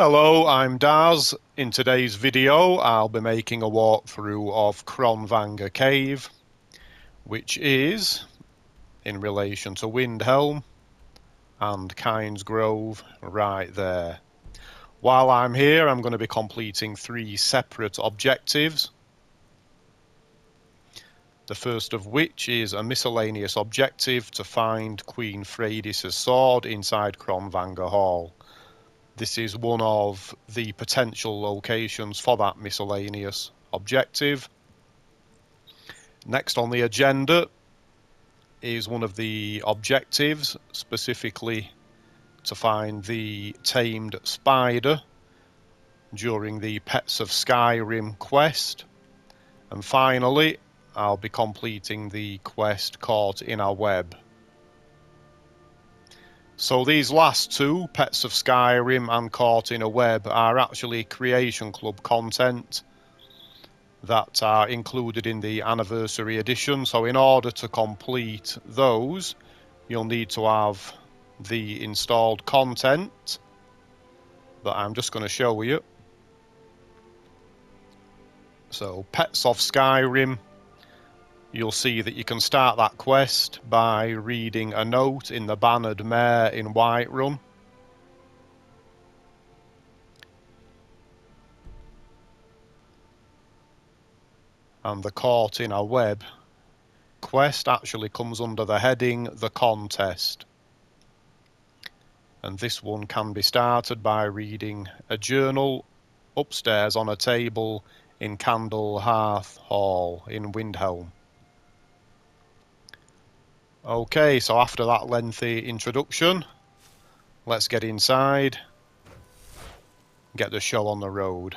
Hello, I'm Daz. In today's video I'll be making a walkthrough of CRONVANGR CAVE, which is in relation to Windhelm and Kynes Grove right there. While I'm here I'm going to be completing 3 separate objectives. The first of which is a miscellaneous objective to find Queen Freydis' sword inside CRONVANGR Hall. This is one of the potential locations for that miscellaneous objective. Next on the agenda is one of the objectives, specifically to find the tamed spider during the Pets of Skyrim quest. And finally, I'll be completing the quest Caught in a Web. So these last two, Pets of Skyrim and Caught in a Web, are actually Creation Club content that are included in the Anniversary Edition. So in order to complete those, you'll need to have the installed content that I'm just going to show you. So Pets of Skyrim, you'll see that you can start that quest by reading a note in the Bannered Mare in Whiterun. And the Caught in a Web quest actually comes under the heading The Contest. And this one can be started by reading a journal upstairs on a table in Candlehearth Hall in Windhelm. Okay, so after that lengthy introduction, let's get inside, get the show on the road,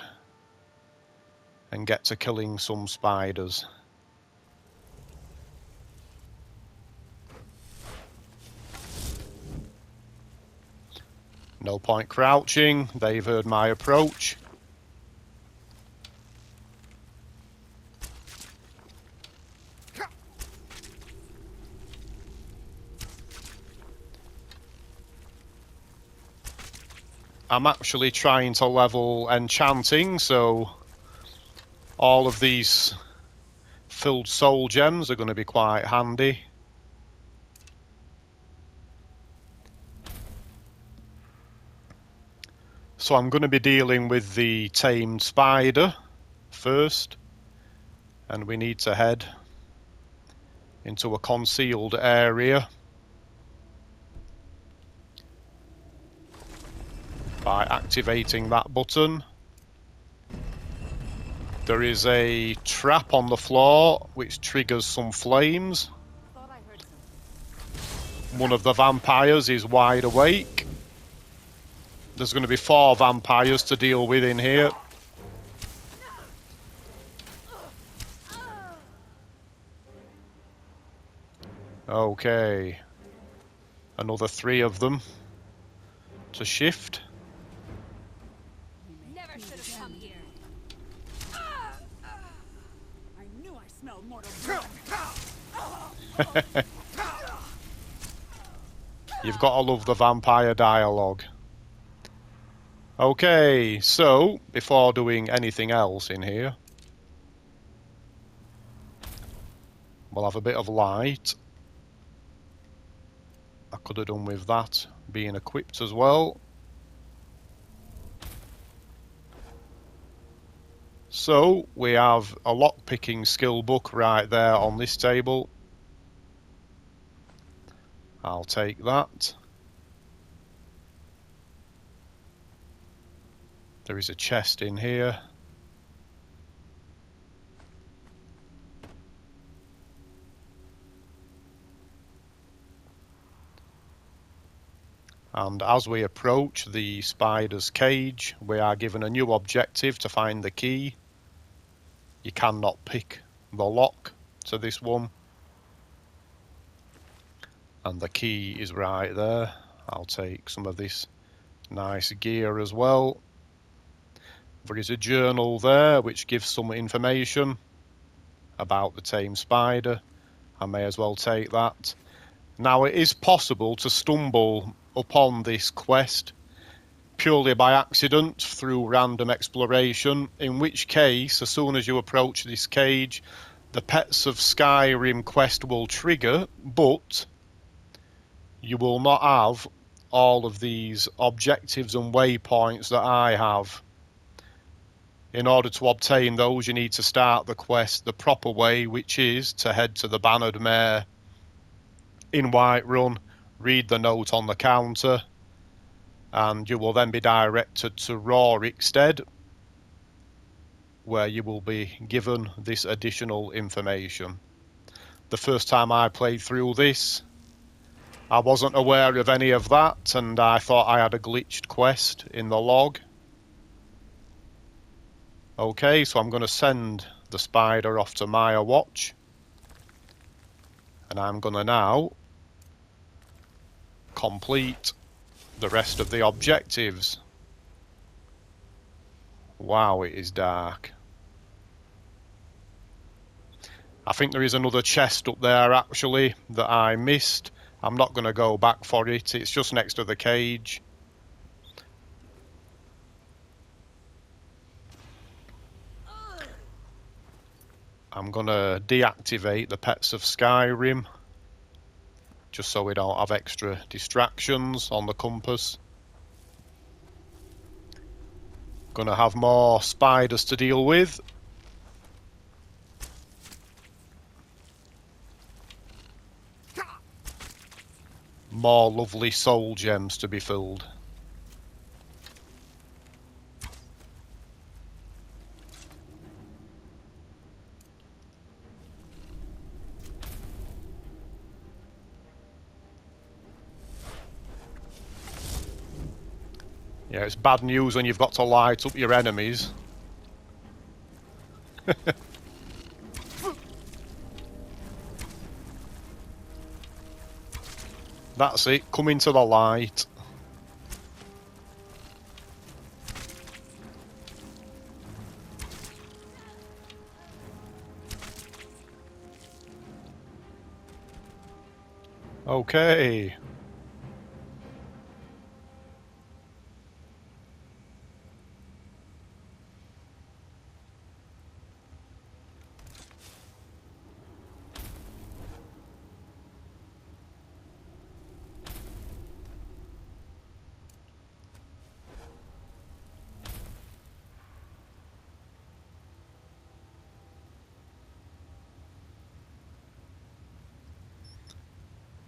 and get to killing some spiders. No point crouching, they've heard my approach. I'm actually trying to level enchanting, so all of these filled soul gems are going to be quite handy. So I'm going to be dealing with the tamed spider first, and we need to head into a concealed area by activating that button. There is a trap on the floor which triggers some flames. One of the vampires is wide awake. There's going to be 4 vampires to deal with in here. Okay. Another 3 of them to shift. Never should have come here. I knew I smelled mortal blood. You've got to love the vampire dialogue. Okay, so before doing anything else in here, we'll have a bit of light. I could have done with that being equipped as well. So we have a lockpicking skill book right there on this table. I'll take that. There is a chest in here. And as we approach the spider's cage, we are given a new objective to find the key. You cannot pick the lock to this one. And the key is right there. I'll take some of this nice gear as well. There is a journal there which gives some information about the tame spider. I may as well take that. Now it is possible to stumble upon this quest purely by accident through random exploration, in which case, as soon as you approach this cage, the Pets of Skyrim quest will trigger, but you will not have all of these objectives and waypoints that I have. In order to obtain those, you need to start the quest the proper way, which is to head to the Bannered Mare in Whiterun, read the note on the counter, and you will then be directed to Rorikstead, where you will be given this additional information. The first time I played through this, I wasn't aware of any of that, and I thought I had a glitched quest in the log. Okay, so I'm going to send the spider off to Maya Watch, and I'm going to now complete the rest of the objectives. Wow, it is dark. I think there is another chest up there actually that I missed. I'm not going to go back for it, it's just next to the cage. I'm going to deactivate the Pets of Skyrim, just so we don't have extra distractions on the compass. Going to have more spiders to deal with. More lovely soul gems to be filled. Yeah, it's bad news when you've got to light up your enemies. That's it, come into the light. Okay.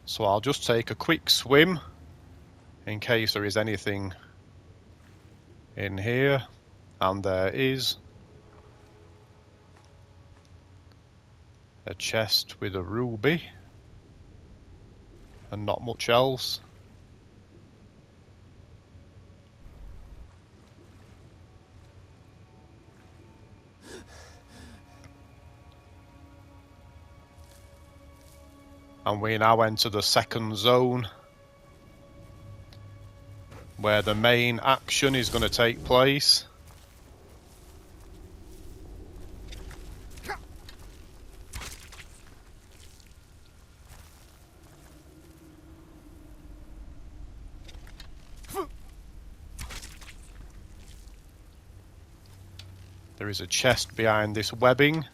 So I'll just take a quick swim in case there is anything in here, and there is a chest with a ruby and not much else. And we now enter the second zone, where the main action is going to take place. There is a chest behind this webbing.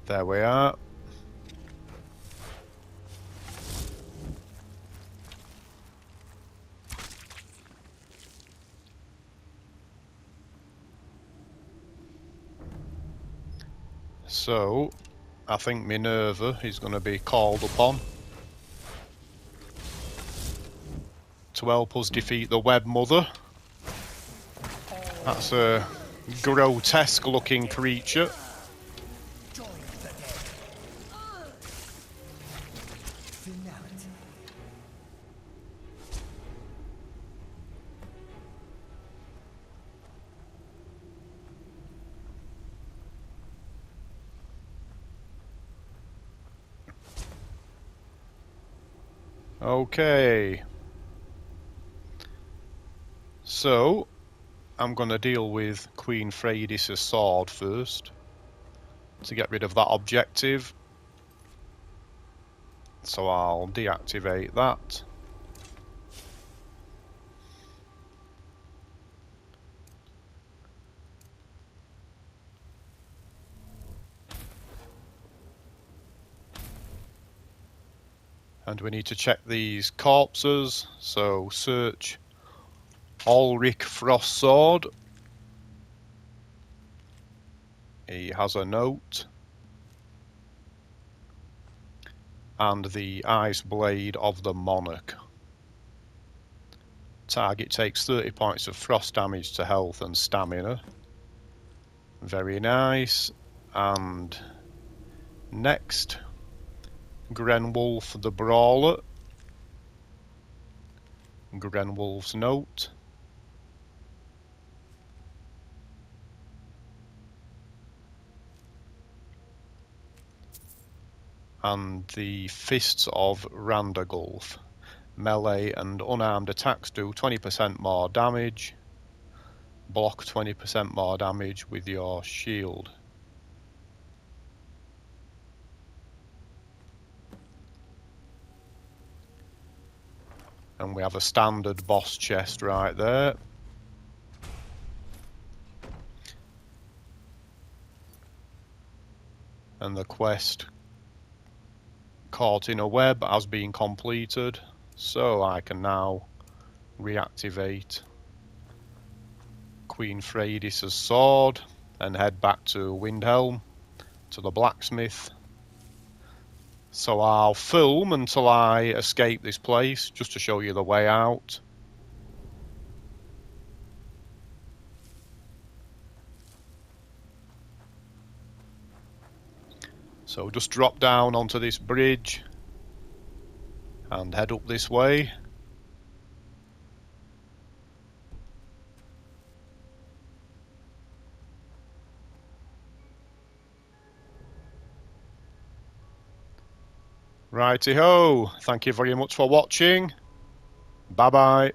There we are. So, I think Minerva is going to be called upon to help us defeat the Web Mother. That's a grotesque looking creature. Okay. So, I'm going to deal with Queen Freydis' sword first to get rid of that objective. So I'll deactivate that. And we need to check these corpses, so search Ulrich Frostsword. He has a note. And the Ice Blade of the Monarch. Target takes 30 points of frost damage to health and stamina. Very nice. And next, Grenwulf the Brawler. Grenwulf's note. And the Fists of Randagulf. Melee and unarmed attacks do 20% more damage. Block 20% more damage with your shield. And we have a standard boss chest right there. And the quest Caught in a Web has been completed, so I can now reactivate Queen Freydis' sword and head back to Windhelm, to the blacksmith. So I'll film until I escape this place, just to show you the way out. So just drop down onto this bridge and head up this way. Righty-ho, thank you very much for watching. Bye-bye.